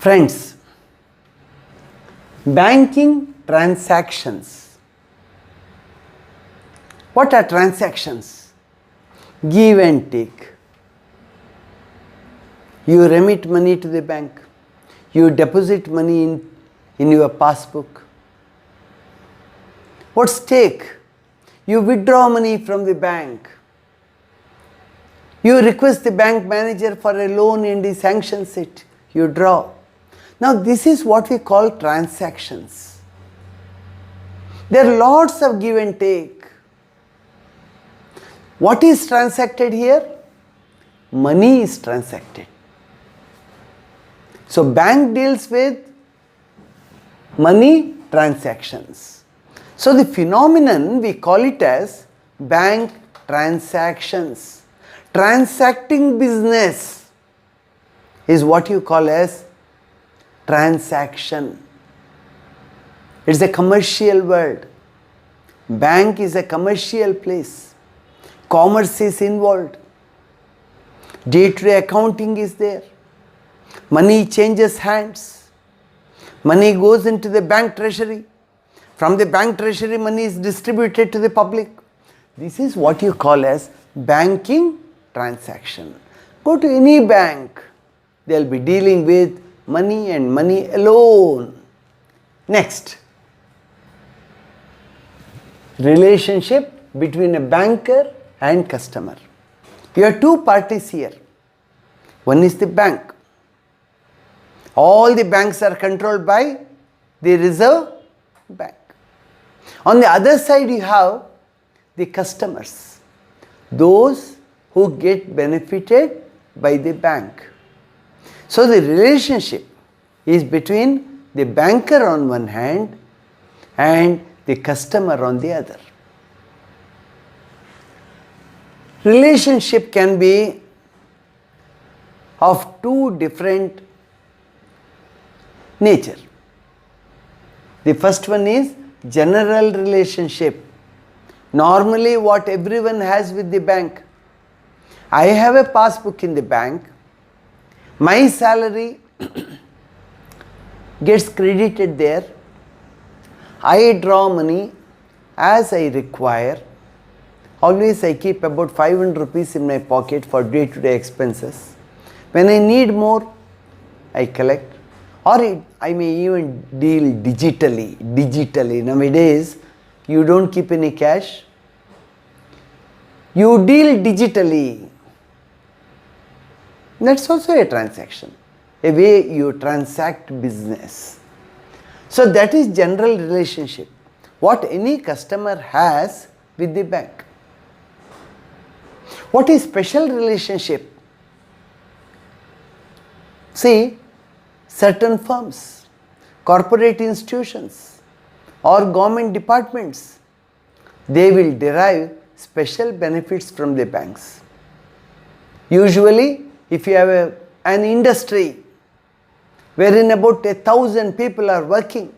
Friends, banking transactions. What are transactions? Give and take. You remit money to the bank. You deposit money in your passbook. What's take? You withdraw money from the bank. You request the bank manager for a loan and he sanctions it. You draw. Now this is what we call transactions. There are lots of give and take. What is transacted here? Money is transacted. So bank deals with money transactions. So the phenomenon we call it as bank transactions. Transacting business is what you call as transaction. It's a commercial word. Bank is a commercial place. Commerce is involved. Day-to-day accounting is there. Money changes hands. Money goes into the bank treasury. From the bank treasury, money is distributed to the public. This is what you call as banking transaction. Go to any bank, they will be dealing with money and money alone. Next, relationship between a banker and customer. You have two parties here. One is the bank. All the banks are controlled by the Reserve Bank. On the other side, you have the customers, those who get benefited by the bank. So the relationship is between the banker on one hand and the customer on the other. Relationship can be of two different nature. The first one is general relationship. Normally what everyone has with the bank. I have a passbook in the bank. My salary gets credited there. I draw money as I require. Always I keep about 500 rupees in my pocket for day-to-day expenses. When I need more, I collect. Or I may even deal digitally. Nowadays, you don't keep any cash. You deal digitally. That's also a transaction, a way you transact business. So that is general relationship, what any customer has with the bank. What is special relationship? See, certain firms, corporate institutions or government departments, they will derive special benefits from the banks. Usually, if you have an industry wherein about 1,000 people are working,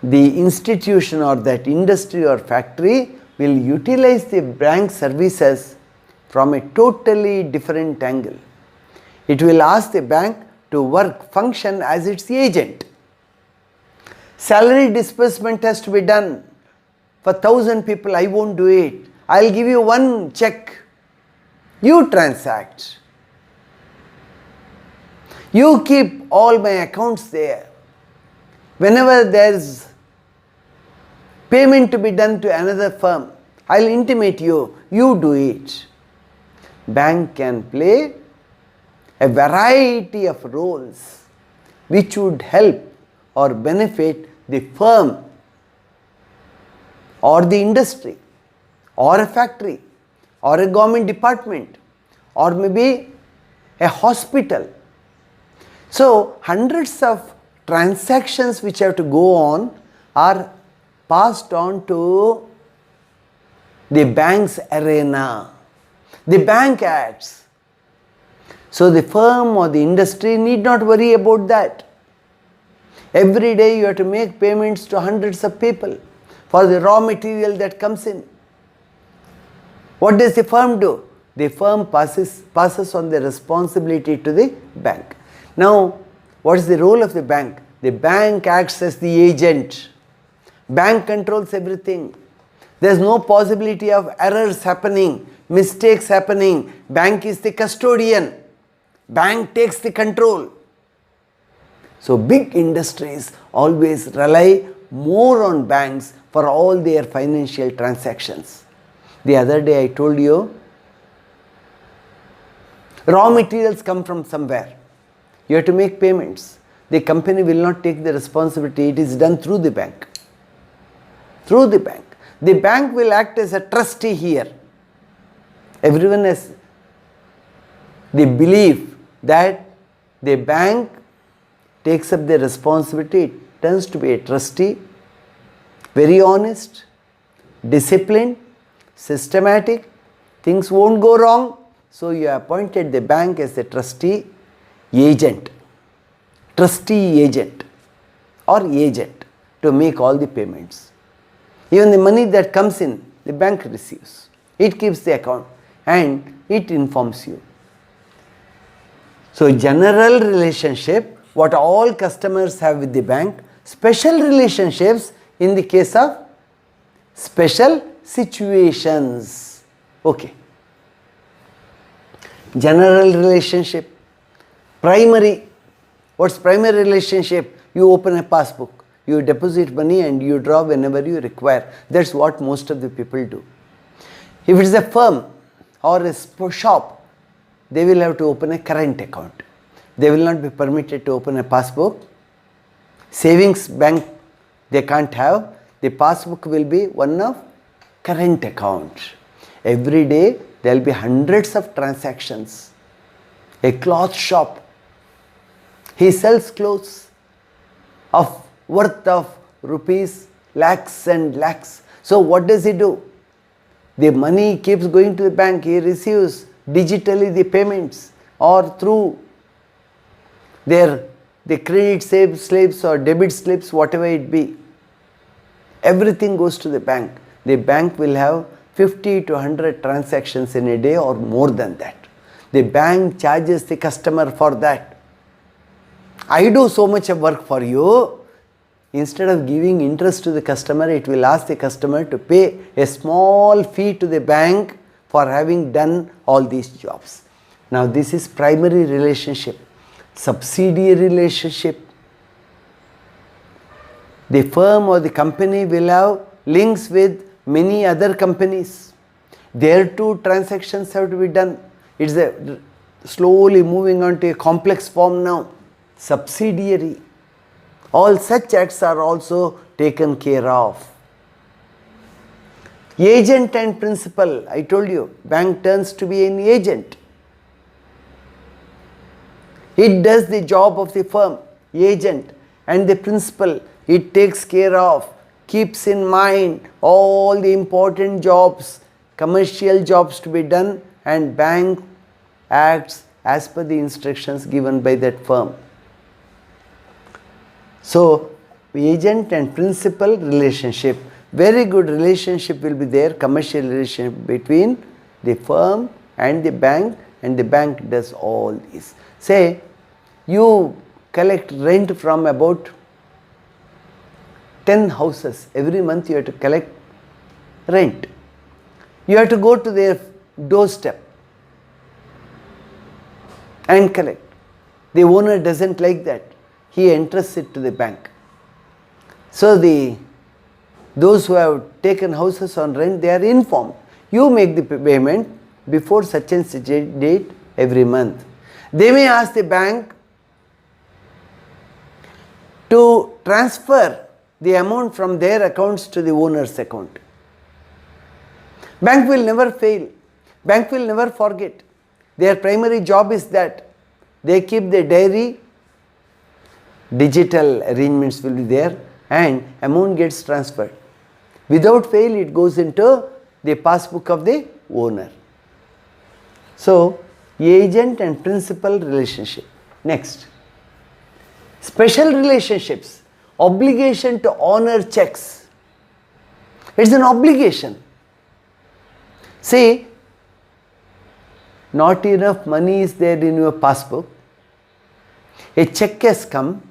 the institution or that industry or factory will utilize the bank services from a totally different angle. It will ask the bank to function as its agent. Salary disbursement has to be done. For 1,000 people, I won't do it. I'll give you one check. You transact. You keep all my accounts there. Whenever there's payment to be done to another firm, I'll intimate you. You do it. Bank can play a variety of roles which would help or benefit the firm or the industry or a factory or a government department or maybe a hospital. So hundreds of transactions which have to go on are passed on to the bank's arena. The bank acts. So the firm or the industry need not worry about that. Every day you have to make payments to hundreds of people for the raw material that comes in. What does the firm do? the firm passes on the responsibility to the bank. Now, what is the role of the bank? The bank acts as the agent. Bank controls everything. There is no possibility of errors happening, mistakes happening. Bank is the custodian. Bank takes the control. So big industries always rely more on banks for all their financial transactions. The other day I told you, raw materials come from somewhere. You have to make payments. The company will not take the responsibility. It is done through the bank. Through the bank. The bank will act as a trustee here. Everyone has the belief that the bank takes up the responsibility, it turns to be a trustee, very honest, disciplined, systematic, things won't go wrong. So you appointed the bank as the trustee agent or agent to make all the payments. Even the money that comes in, the bank receives. It keeps the account and it informs you. So general relationship, what all customers have with the bank, special relationships in the case of special situations. Okay. General relationship. Primary. What's primary relationship? You open a passbook, you deposit money and you draw whenever you require. That's what most of the people do. If it is a firm or a shop, they will have to open a current account. They will not be permitted to open a passbook. Savings bank they can't have. The passbook will be one of current account. Every day there will be hundreds of transactions. A cloth shop, he sells clothes of worth of rupees lakhs and lakhs. So what does he do? The money keeps going to the bank. He receives digitally the payments or through the credit slips or debit slips, whatever it be. Everything goes to the bank. The bank will have 50 to 100 transactions in a day or more than that. The bank charges the customer for that. I do so much of work for you. Instead of giving interest to the customer, it will ask the customer to pay a small fee to the bank for having done all these jobs. Now this is primary relationship. Subsidiary relationship. The firm or the company will have links with many other companies. There too transactions have to be done. It's slowly moving on to a complex form now. Subsidiary. All such acts are also taken care of. Agent and principal, I told you, bank turns to be an agent. It does the job of the firm, agent, and the principal. It takes care of, keeps in mind all the important jobs, commercial jobs to be done, and bank acts as per the instructions given by that firm. So, agent and principal relationship, very good relationship will be there, commercial relationship between the firm and the bank does all this. Say, you collect rent from about 10 houses. Every month you have to collect rent. You have to go to their doorstep and collect. The owner doesn't like that. He entrusts it to the bank. So those who have taken houses on rent, they are informed. You make the payment before such and such a date every month. They may ask the bank to transfer the amount from their accounts to the owner's account. Bank will never fail. Bank will never forget. Their primary job is that they keep the diary, digital arrangements will be there, and amount gets transferred. Without fail, it goes into the passbook of the owner. So, agent and principal relationship. Next, special relationships, obligation to honor checks. It's an obligation. See, not enough money is there in your passbook, a check has come,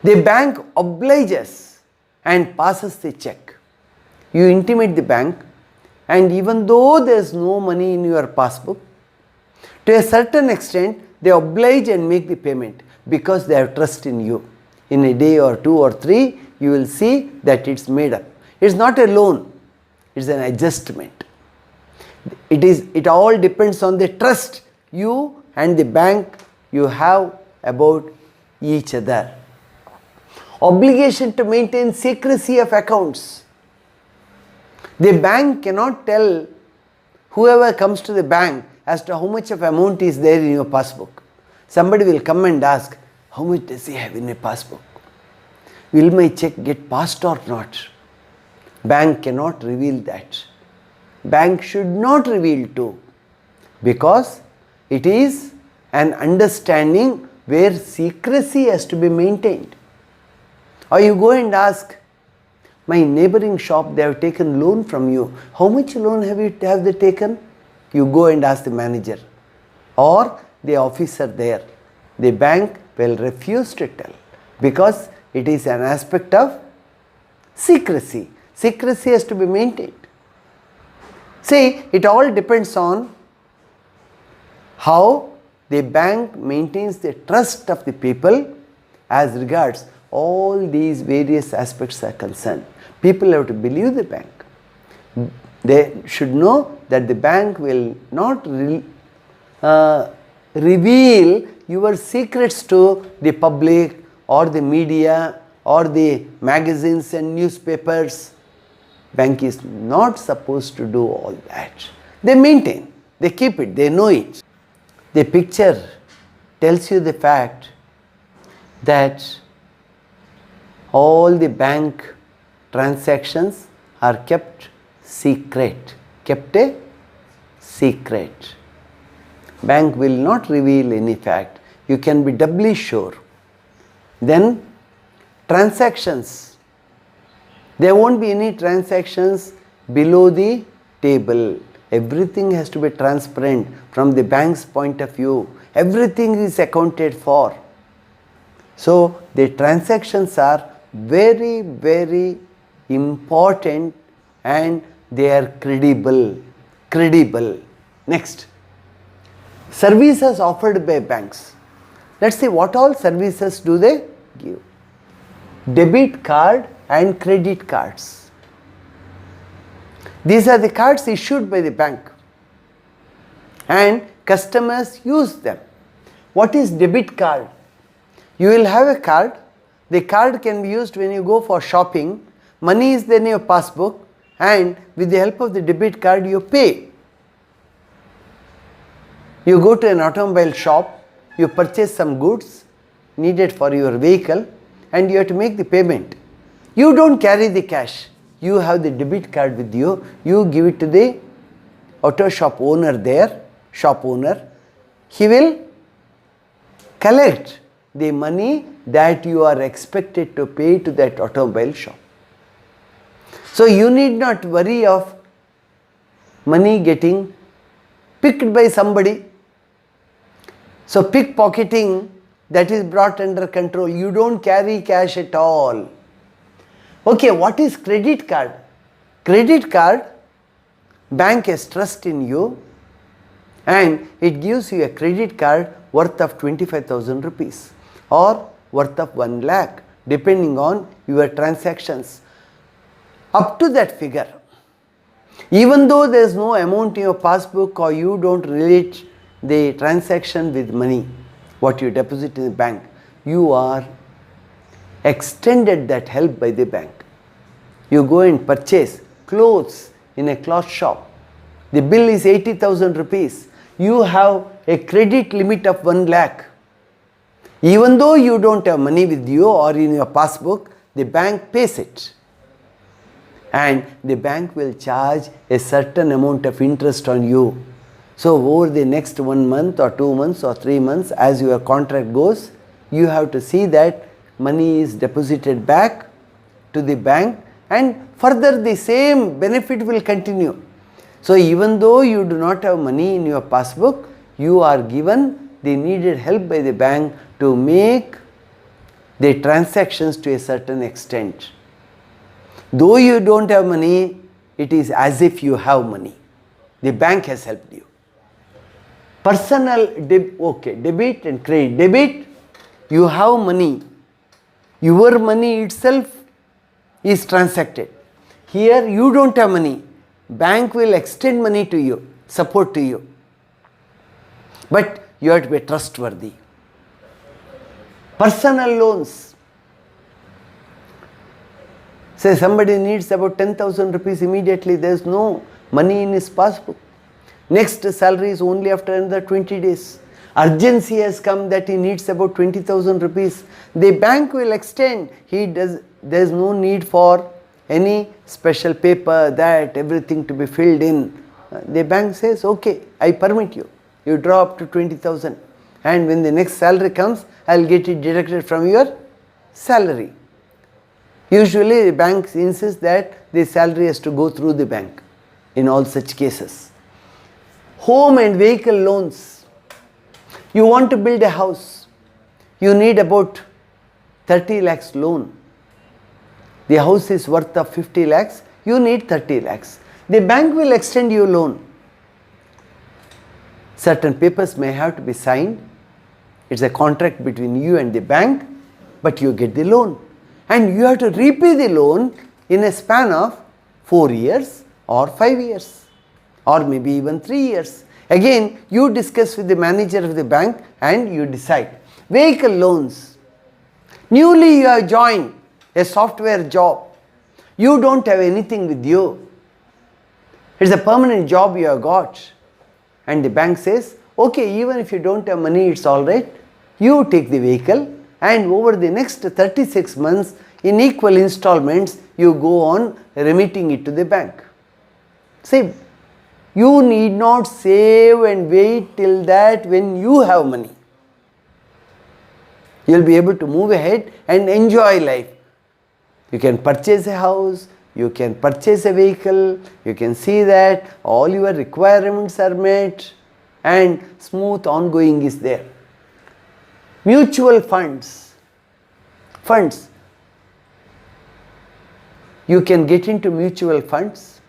the bank obliges and passes the check. You intimate the bank, and even though there is no money in your passbook, to a certain extent they oblige and make the payment because they have trust in you. In a day or 2 or 3, you will see that it's made up. It's not a loan, it's an adjustment. It all depends on the trust you and the bank you have about each other. Obligation to maintain secrecy of accounts. The bank cannot tell whoever comes to the bank as to how much of amount is there in your passbook. Somebody will come and ask, how much does he have in a passbook? Will my check get passed or not? Bank cannot reveal that. Bank should not reveal too, because it is an understanding where secrecy has to be maintained. Or you go and ask, my neighboring shop, they have taken loan from you. How much loan have they taken? You go and ask the manager or the officer there. The bank will refuse to tell because it is an aspect of secrecy. Secrecy has to be maintained. See, it all depends on how the bank maintains the trust of the people as regards all these various aspects are concerned. People have to believe the bank. They should know that the bank will not reveal your secrets to the public or the media or the magazines and newspapers. Bank is not supposed to do all that. They maintain, they keep it, they know it. The picture tells you the fact that all the bank transactions are kept secret. Kept a secret. Bank will not reveal any fact. You can be doubly sure. Then transactions. There won't be any transactions below the table. Everything has to be transparent from the bank's point of view. Everything is accounted for. So the transactions are very, very important and they are credible. Next, services offered by banks. Let's see what all services do they give. Debit card and credit cards. These are the cards issued by the bank and customers use them. What is debit card? You will have a card. The card can be used when you go for shopping. Money is there in your passbook and with the help of the debit card you pay. You go to an automobile shop, you purchase some goods needed for your vehicle and you have to make the payment. You don't carry the cash. You have the debit card with you. You give it to the auto shop owner there, shop owner. He will collect the money that you are expected to pay to that automobile shop. So you need not worry of money getting picked by somebody. So pickpocketing, that is brought under control. You don't carry cash at all. Okay, what is credit card? Credit card, bank has trust in you and it gives you a credit card worth of 25,000 rupees or worth of 1 lakh depending on your transactions. Up to that figure, even though there is no amount in your passbook or you don't relate the transaction with money, what you deposit in the bank, you are extended that help by the bank. You go and purchase clothes in a cloth shop. The bill is 80,000 rupees. You have a credit limit of 1 lakh. Even though you don't have money with you or in your passbook, the bank pays it. And the bank will charge a certain amount of interest on you. So over the next 1 month or 2 months or 3 months, as your contract goes, you have to see that money is deposited back to the bank and further the same benefit will continue. So even though you do not have money in your passbook, you are given the needed help by the bank to make the transactions to a certain extent. Though you don't have money, it is as if you have money. The bank has helped you. Personal debit and credit. Debit, you have money. Your money itself is transacted. Here you don't have money. Bank will extend money to you, support to you. But you have to be trustworthy. Personal loans. Say somebody needs about 10,000 rupees immediately, there is no money in his passbook. Next salary is only after another 20 days. Urgency has come that he needs about 20,000 rupees. The bank will extend. There is no need for any special paper, that everything to be filled in. The bank says, okay, I permit you. You draw up to 20,000. And when the next salary comes, I will get it deducted from your salary. Usually the banks insist that the salary has to go through the bank in all such cases. Home and vehicle loans. You want to build a house. You need about 30 lakhs loan. The house is worth of 50 lakhs. You need 30 lakhs. The bank will extend you loan. Certain papers may have to be signed. It's a contract between you and the bank, but you get the loan. And you have to repay the loan in a span of 4 years or 5 years or maybe even 3 years. Again, you discuss with the manager of the bank and you decide. Vehicle loans. Newly you have joined a software job. You don't have anything with you. It's a permanent job you have got. And the bank says, okay, even if you don't have money, it's alright. You take the vehicle and over the next 36 months, in equal installments, you go on remitting it to the bank. See, you need not save and wait till that when you have money. You will be able to move ahead and enjoy life. You can purchase a house, you can purchase a vehicle, you can see that all your requirements are met and smooth ongoing is there. Mutual funds. Funds. You can get into mutual funds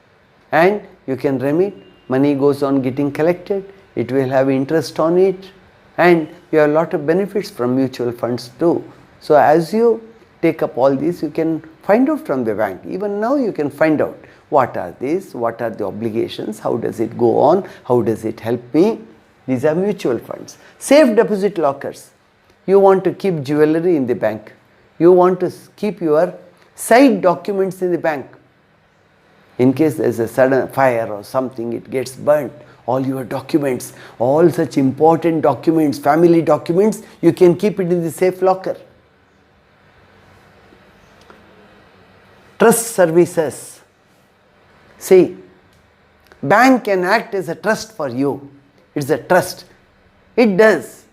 and you can remit. Money goes on getting collected. It will have interest on it and you have a lot of benefits from mutual funds too. So as you take up all these, you can find out from the bank. Even now you can find out what are these, what are the obligations, how does it go on, how does it help me. These are mutual funds. Safe deposit lockers. You want to keep jewelry in the bank. You want to keep your side documents in the bank. In case there is a sudden fire or something, it gets burnt. All your documents, all such important documents, family documents, you can keep it in the safe locker. Trust services. See, bank can act as a trust for you. It's a trust. It does.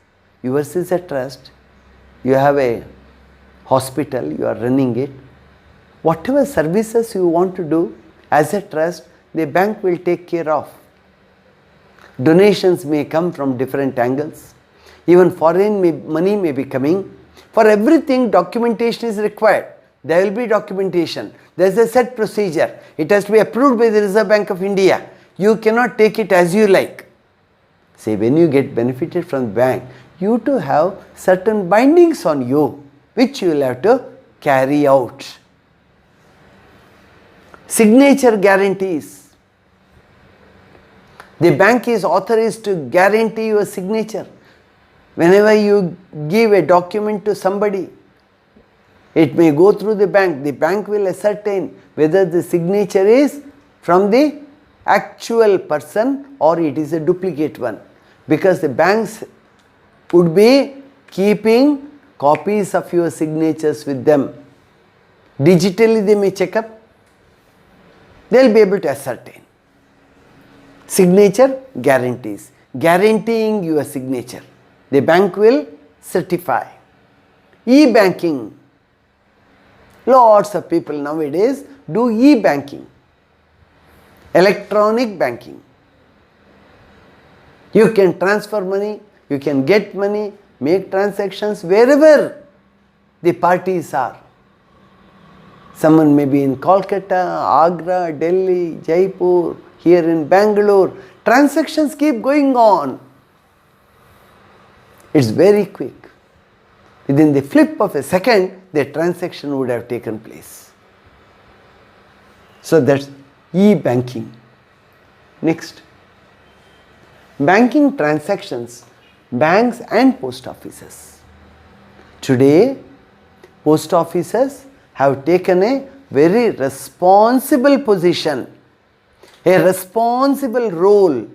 Yours is a trust. You have a hospital, you are running it. Whatever services you want to do as a trust, the bank will take care of. Donations may come from different angles. Even foreign money may be coming. For everything, documentation is required. There will be documentation. There is a set procedure. It has to be approved by the Reserve Bank of India. You cannot take it as you like. Say, when you get benefited from the bank, you too have certain bindings on you, which you will have to carry out. Signature guarantees. The bank is authorized to guarantee your signature. Whenever you give a document to somebody, it may go through the bank. The bank will ascertain whether the signature is from the actual person or it is a duplicate one. Because the banks would be keeping copies of your signatures with them. Digitally they may check up. They will be able to ascertain. Signature guarantees. Guaranteeing your signature. The bank will certify. E-banking. Lots of people nowadays do e-banking. Electronic banking. You can transfer money, you can get money, make transactions wherever the parties are. Someone may be in Kolkata, Agra, Delhi, Jaipur, here in Bangalore. Transactions keep going on. It's very quick. Within the flip of a second, the transaction would have taken place. So that's e-banking. Next. Banking transactions, banks and post offices. Today, post offices have taken a very responsible position, a responsible role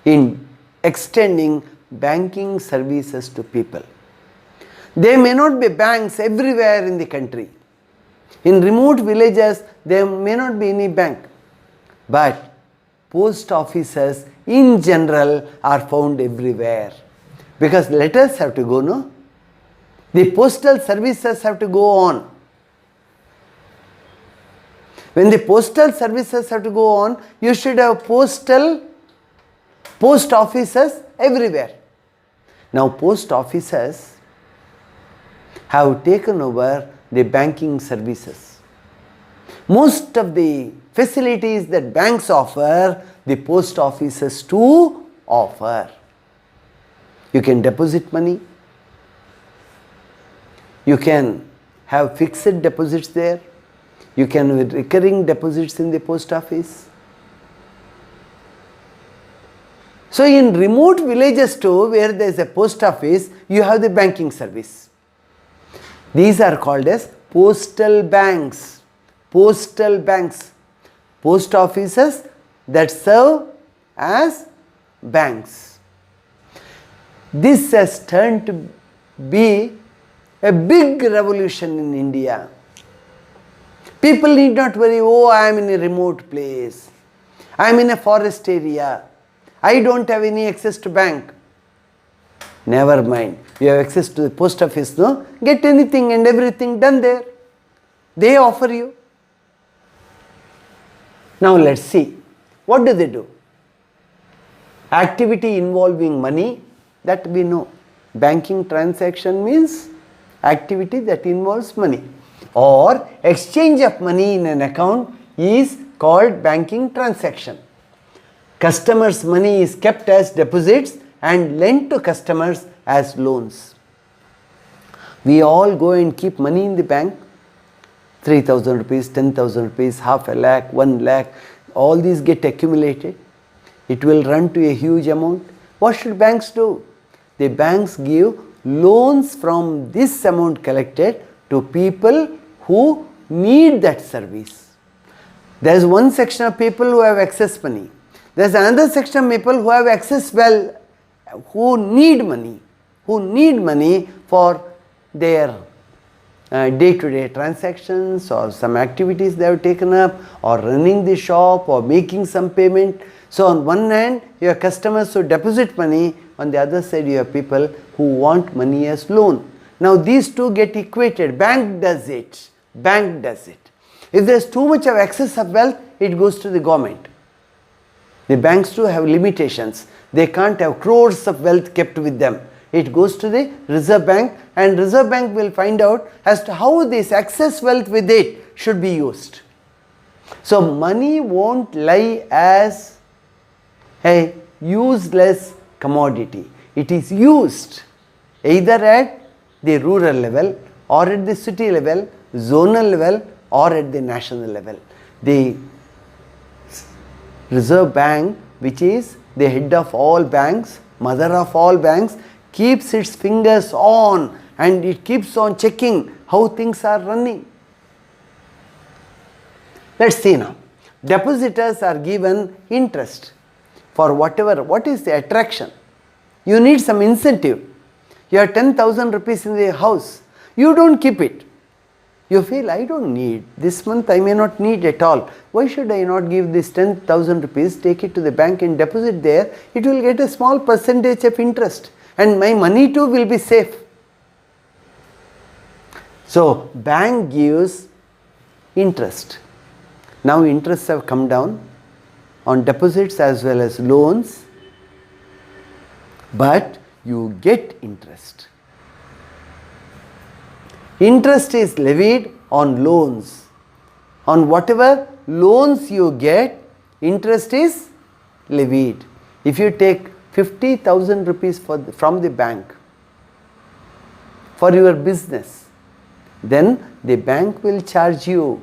in extending banking services to people. There may not be banks everywhere in the country. In remote villages, there may not be any bank. But post offices in general are found everywhere. Because letters have to go, no? The postal services have to go on. When the postal services have to go on, you should have post offices everywhere. Now post offices have taken over the banking services. Most of the facilities that banks offer, the post offices too offer. You can deposit money. You can have fixed deposits there. You can have recurring deposits in the post office. So in remote villages too, where there is a post office, you have the banking service. These are called as postal banks. Postal banks. Post offices that serve as banks. This has turned to be a big revolution in India. People need not worry, oh, I am in a remote place. I am in a forest area. I don't have any access to bank. Never mind. You have access to the post office, no? Get anything and everything done there. They offer you. Now let's see. What do they do? Activity involving money, that we know. Banking transaction means activity that involves money. Or exchange of money in an account is called banking transaction. Customers' money is kept as deposits and lent to customers as loans. We all go and keep money in the bank. 3,000 rupees, 10,000 rupees, half a lakh, 1 lakh, all these get accumulated. It will run to a huge amount. What should banks do? The banks give loans from this amount collected to people who need that service. There is one section of people who have excess money. There is another section of people who have excess wealth, who need money for their day-to-day transactions or some activities they have taken up, or running the shop, or making some payment. So on one hand you have customers who deposit money, on the other side you have people who want money as loan. Now these two get equated. Bank does it. Bank does it. If there is too much of excess of wealth, it goes to the government. The banks too have limitations. They can't have crores of wealth kept with them. It goes to the Reserve Bank, and Reserve Bank will find out as to how this excess wealth with it should be used. So money won't lie as a useless commodity. It is used either at the rural level, or at the city level, zonal level, or at the national level. The Reserve Bank, which is the head of all banks, mother of all banks, keeps its fingers on, and it keeps on checking how things are running. Let's see now. Depositors are given interest for whatever. What is the attraction? You need some incentive. You have 10,000 rupees in the house. You don't keep it. You feel, I don't need. This month I may not need at all. Why should I not give this 10,000 rupees, take it to the bank and deposit there? It will get a small percentage of interest, and my money too will be safe. So bank gives interest. Now interests have come down. on deposits as well as loans, but you get interest. Interest is levied on loans. On whatever loans you get, interest is levied. If you take 50,000 rupees from the bank for your business, then the bank will charge you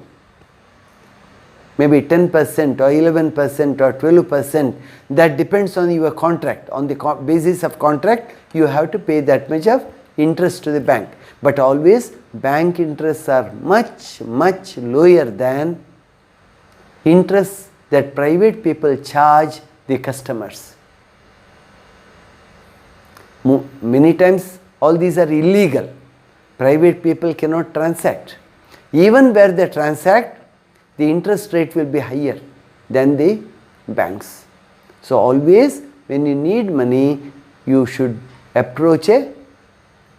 maybe 10% or 11% or 12%. That depends on your contract. On the basis of contract, you have to pay that much of interest to the bank. But always bank interests are much, much lower than interest that private people charge the customers. Many times all these are illegal. Private people cannot transact. Even where they transact, the interest rate will be higher than the banks. So always when you need money, you should approach a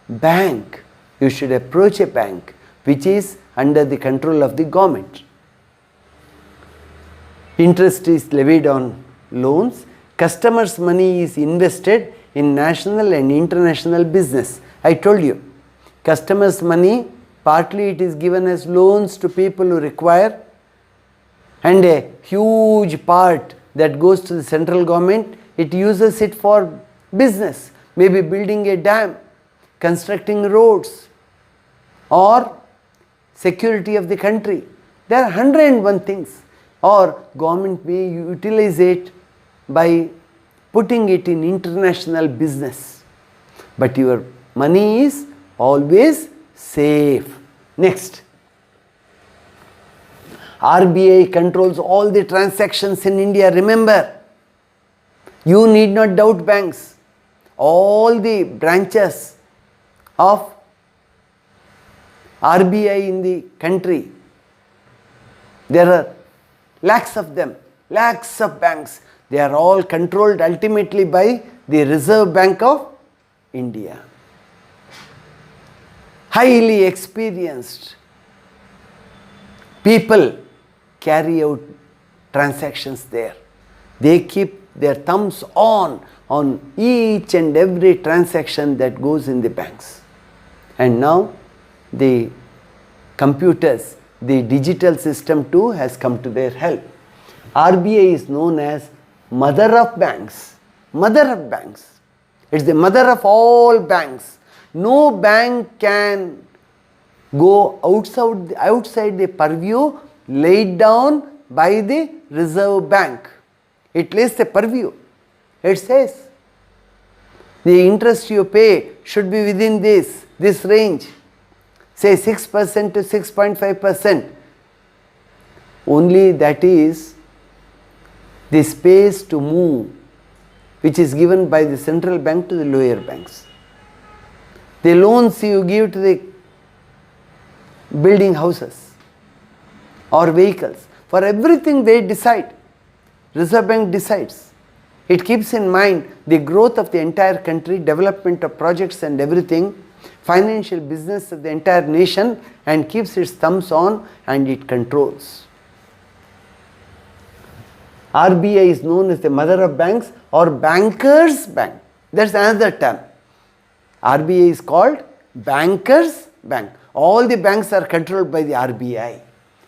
bank. You should approach a bank which is under the control of the government. Interest is levied on loans. Customers' money is invested in national and international business. I told you, customers' money, partly it is given as loans to people who require, and a huge part that goes to the central government, it uses it for business, maybe building a dam, constructing roads, or security of the country. There are 101 things. Or government may utilize it by putting it in international business. But your money is always safe. Next. RBI controls all the transactions in India. Remember, you need not doubt banks. All the branches of RBI in the country, there are lakhs of them, lakhs of banks. They are all controlled ultimately by the Reserve Bank of India. Highly experienced people carry out transactions there. They keep their thumbs on each and every transaction that goes in the banks. And now the computers, the digital system too has come to their help. RBI is known as mother of banks. Mother of banks. It's the mother of all banks. No bank can go outside the purview laid down by the Reserve Bank. It lays the purview. It says the interest you pay should be within this range. Say 6% to 6.5%. Only that is the space to move which is given by the central bank to the lower banks. The loans you give to the building houses or vehicles, for everything they decide. Reserve Bank decides. It keeps in mind the growth of the entire country, development of projects and everything, financial business of the entire nation, and keeps its thumbs on and it controls. RBI is known as the mother of banks or bankers' bank. That's another term. RBI is called bankers' bank. All the banks are controlled by the RBI.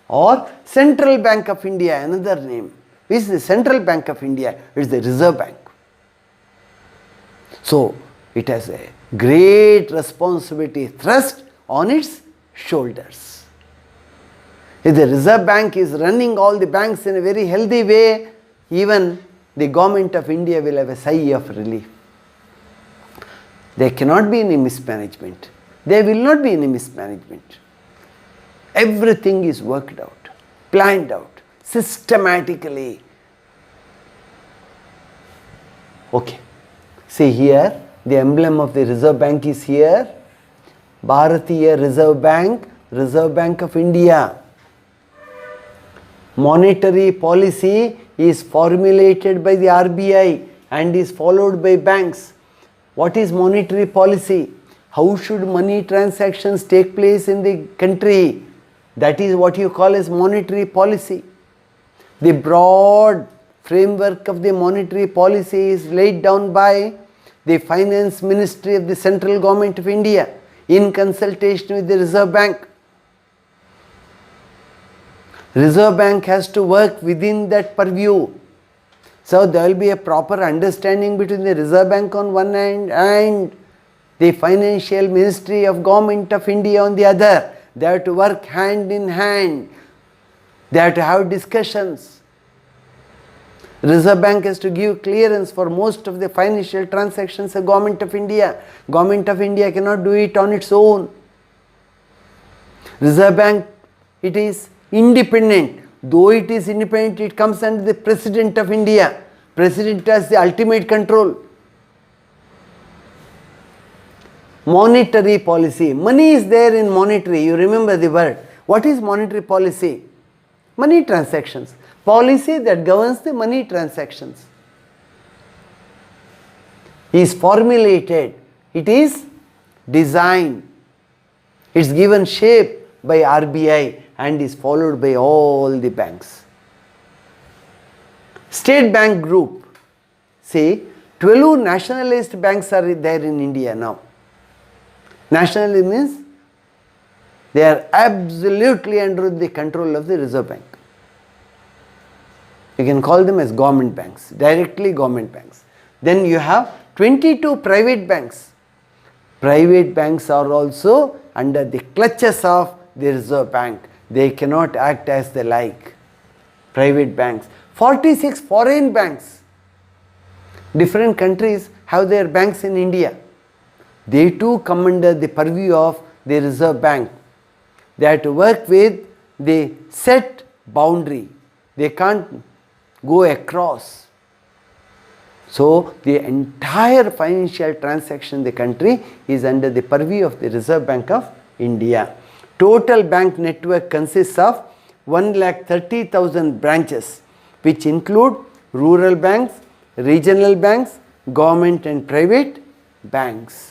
Or Central Bank of India, another name. Which is the Central Bank of India? It is the Reserve Bank. So it has a great responsibility thrust on its shoulders. If the Reserve Bank is running all the banks in a very healthy way, even the government of India will have a sigh of relief. There cannot be any mismanagement. There will not be any mismanagement. Everything is worked out, planned out, systematically. Okay. See here, the emblem of the Reserve Bank is here. Bharatiya Reserve Bank, Reserve Bank of India. Monetary policy is formulated by the RBI and is followed by banks. What is monetary policy? How should money transactions take place in the country? That is what you call as monetary policy. The broad framework of the monetary policy is laid down by the Finance Ministry of the Central Government of India in consultation with the Reserve Bank. Reserve Bank has to work within that purview. So there will be a proper understanding between the Reserve Bank on one hand and the Financial Ministry of Government of India on the other. They have to work hand in hand. They have to have discussions. Reserve Bank has to give clearance for most of the financial transactions of Government of India. Government of India cannot do it on its own. Reserve Bank, it is independent. Though it is independent, it comes under the President of India. President has the ultimate control. Monetary policy. Money is there in monetary. You remember the word. What is monetary policy? Money transactions. Policy that governs the money transactions is formulated. It is designed. It's given shape by RBI and is followed by all the banks. State Bank Group. See, 12 nationalized banks are there in India now. Nationalism means they are absolutely under the control of the Reserve Bank. You can call them as government banks, directly government banks. Then you have 22 private banks. Private banks are also under the clutches of the Reserve Bank. They cannot act as they like. Private banks. 46 foreign banks. Different countries have their banks in India. They too come under the purview of the Reserve Bank. They have to work with the set boundary. They can't go across. So the entire financial transaction in the country is under the purview of the Reserve Bank of India. Total bank network consists of 1,30,000 branches, which include rural banks, regional banks, government and private banks.